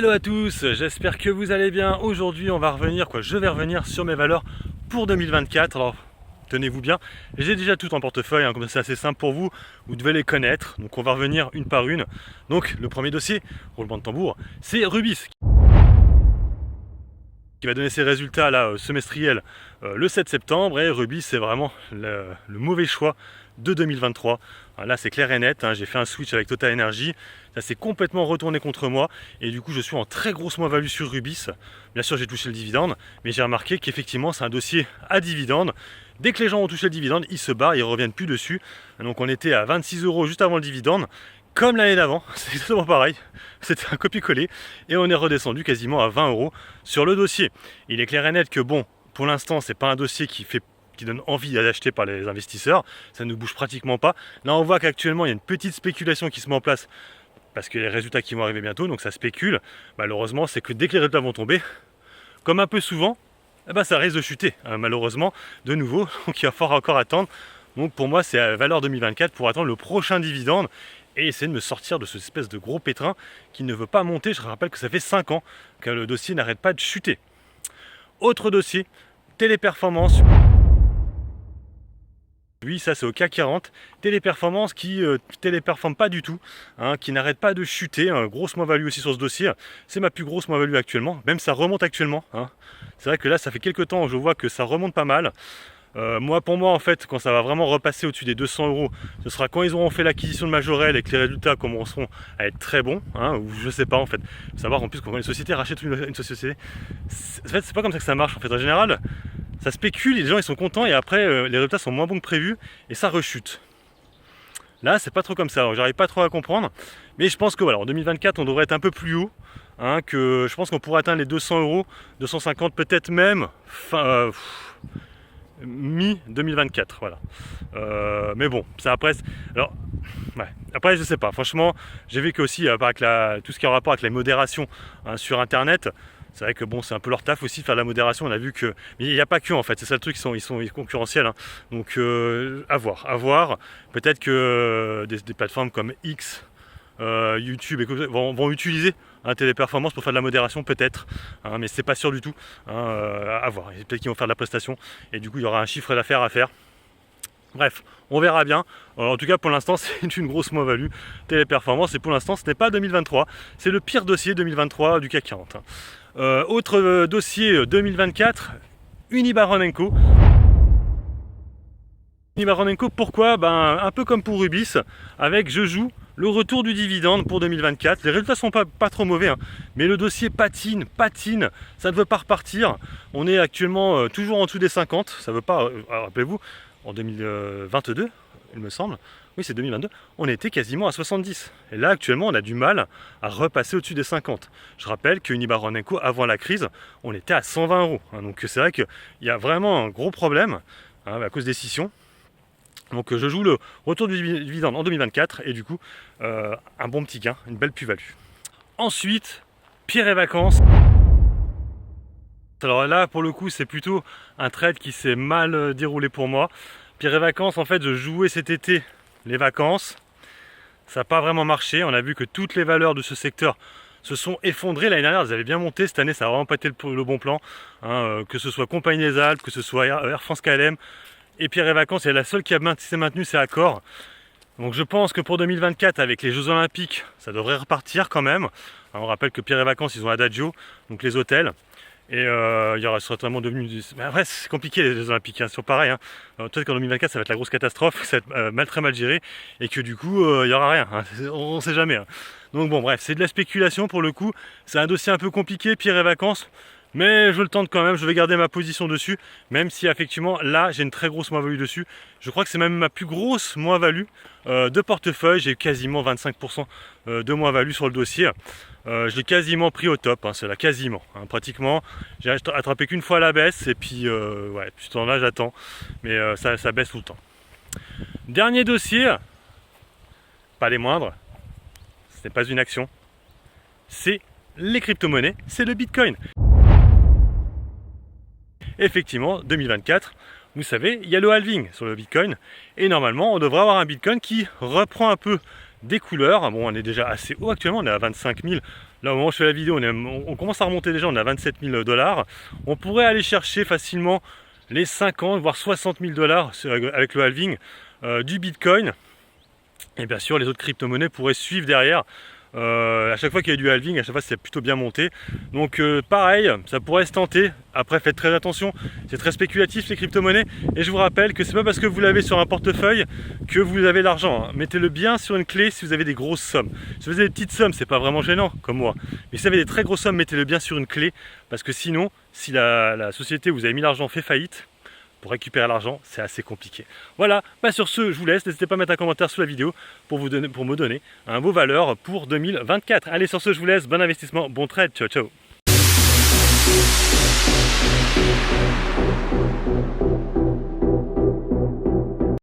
Hello à tous, j'espère que vous allez bien. Aujourd'hui je vais revenir sur mes valeurs pour 2024. Alors tenez-vous bien, j'ai déjà tout en portefeuille, comme ça c'est assez simple pour vous, vous devez les connaître. Donc on va revenir une par une. Donc le premier dossier, roulement de tambour, c'est Rubis, qui va donner ses résultats là, semestriels le 7 septembre. Et Rubis, c'est vraiment le mauvais choix de 2023. Là c'est clair et net, j'ai fait un switch avec Total Energy, ça s'est complètement retourné contre moi et du coup je suis en très grosse moins-value sur Rubis. Bien sûr j'ai touché le dividende, mais j'ai remarqué qu'effectivement c'est un dossier à dividende. Dès que les gens ont touché le dividende, ils se barrent, ils ne reviennent plus dessus. Donc on était à 26 € juste avant le dividende, comme l'année d'avant, c'est exactement pareil, c'était un copier-coller et on est redescendu quasiment à 20 € sur le dossier. Il est clair et net que bon, pour l'instant c'est pas un dossier qui donne envie d'acheter par les investisseurs, ça ne bouge pratiquement pas. Là on voit qu'actuellement il y a une petite spéculation qui se met en place parce que les résultats qui vont arriver bientôt, donc ça spécule. Malheureusement c'est que dès que les résultats vont tomber, comme un peu souvent, ça risque de chuter, malheureusement de nouveau, donc il va falloir encore attendre. Donc pour moi c'est à valeur 2024 pour attendre le prochain dividende et essayer de me sortir de cette espèce de gros pétrin qui ne veut pas monter. Je rappelle que ça fait 5 ans que le dossier n'arrête pas de chuter. Autre dossier, Téléperformance. Oui, ça c'est au CAC 40, Téléperformance qui téléperforme pas du tout, qui n'arrête pas de chuter, grosse moins-value aussi sur ce dossier, c'est ma plus grosse moins-value actuellement, même ça remonte actuellement, C'est vrai que là ça fait quelques temps, je vois que ça remonte pas mal. Pour moi en fait, quand ça va vraiment repasser au-dessus des 200 €, ce sera quand ils auront fait l'acquisition de Majorel et que les résultats commenceront à être très bons, ou je sais pas en fait. Faut savoir en plus quand une société rachète une société, en fait c'est pas comme ça que ça marche en fait. En général, ça spécule, les gens ils sont contents et après les résultats sont moins bons que prévu et ça rechute. Là c'est pas trop comme ça, j'arrive pas trop à comprendre, mais je pense que voilà, en 2024 on devrait être un peu plus haut, que je pense qu'on pourrait atteindre les 200 €, 250 peut-être même, mi-2024, voilà. Mais bon, ça après, alors, ouais. Après je sais pas, franchement, j'ai vu que aussi avec tout ce qui a rapport avec la modération sur internet, c'est vrai que bon, c'est un peu leur taf aussi de faire de la modération. On a vu que, mais il n'y a pas que en fait, c'est ça le truc, ils sont concurrentiels. Donc à voir. Peut-être que des plateformes comme X, YouTube vont utiliser Téléperformance pour faire de la modération, peut-être, mais c'est pas sûr du tout. À voir. Peut-être qu'ils vont faire de la prestation et du coup il y aura un chiffre d'affaires à faire. Bref, on verra bien. En tout cas, pour l'instant, c'est une grosse moins-value. Téléperformance, et pour l'instant, ce n'est pas 2023. C'est le pire dossier 2023 du CAC 40. Autre dossier 2024, Unibaron-Co. Unibaron-Co, pourquoi un peu comme pour Rubis, avec je joue le retour du dividende pour 2024. Les résultats sont pas trop mauvais, mais le dossier patine, ça ne veut pas repartir. On est actuellement toujours en dessous des 50, ça ne veut pas, rappelez-vous, en 2022, il me semble, oui c'est 2022, on était quasiment à 70. Et là actuellement on a du mal à repasser au-dessus des 50. Je rappelle que Unibaron-Co, avant la crise, on était à 120 €. Donc c'est vrai qu'il y a vraiment un gros problème à cause des scissions. Donc je joue le retour du dividende en 2024 et du coup un bon petit gain, une belle plus-value. Ensuite, Pierre et Vacances. Alors là pour le coup c'est plutôt un trade qui s'est mal déroulé pour moi. Pierre et Vacances, en fait je jouais cet été les vacances, ça n'a pas vraiment marché. On a vu que toutes les valeurs de ce secteur se sont effondrées. L'année dernière elles avaient bien monté, cette année ça n'a vraiment pas été le bon plan, que ce soit Compagnie des Alpes, que ce soit Air France KLM et Pierre et Vacances, et la seule qui s'est maintenue c'est Accor. Donc je pense que pour 2024 avec les Jeux Olympiques ça devrait repartir quand même. On rappelle que Pierre et Vacances ils ont Adagio, donc les hôtels. Et il y aura certainement devenu... Mais après c'est compliqué les Jeux Olympiques, c'est pareil. Peut-être qu'en 2024 ça va être la grosse catastrophe, ça va être très mal géré et que du coup il n'y aura rien, on ne sait jamais. Donc bon bref, c'est de la spéculation pour le coup, c'est un dossier un peu compliqué, Pierre et Vacances. Mais je le tente quand même, je vais garder ma position dessus, même si effectivement là j'ai une très grosse moins-value dessus. Je crois que c'est même ma plus grosse moins-value de portefeuille, j'ai quasiment 25% de moins-value sur le dossier. Je l'ai quasiment pris au top, c'est là quasiment, pratiquement. J'ai attrapé qu'une fois à la baisse et puis ouais, ce temps-là j'attends, mais ça baisse tout le temps. Dernier dossier, pas les moindres, ce n'est pas une action, c'est les crypto-monnaies, c'est le Bitcoin. Effectivement, 2024, vous savez, il y a le halving sur le Bitcoin et normalement on devrait avoir un Bitcoin qui reprend un peu des couleurs. Bon, on est déjà assez haut actuellement, on est à 25 Là, au moment où je fais la vidéo, on commence à remonter déjà, on a 27 000 $. On pourrait aller chercher facilement les 50 voire 60 000 $ avec le halving du Bitcoin. Et bien sûr, les autres crypto-monnaies pourraient suivre derrière. À chaque fois qu'il y a du halving, à chaque fois c'est plutôt bien monté. Donc pareil, ça pourrait se tenter. Après, faites très attention, c'est très spéculatif les crypto-monnaies. Et je vous rappelle que c'est pas parce que vous l'avez sur un portefeuille que vous avez l'argent, hein. Mettez-le bien sur une clé si vous avez des grosses sommes. Si vous avez des petites sommes, c'est pas vraiment gênant comme moi. Mais si vous avez des très grosses sommes, mettez-le bien sur une clé. Parce que sinon, si la société où vous avez mis l'argent fait faillite, pour récupérer l'argent, c'est assez compliqué. Voilà, sur ce, je vous laisse. N'hésitez pas à mettre un commentaire sous la vidéo pour me donner un beau valeur pour 2024. Allez, sur ce, je vous laisse. Bon investissement, bon trade. Ciao, ciao.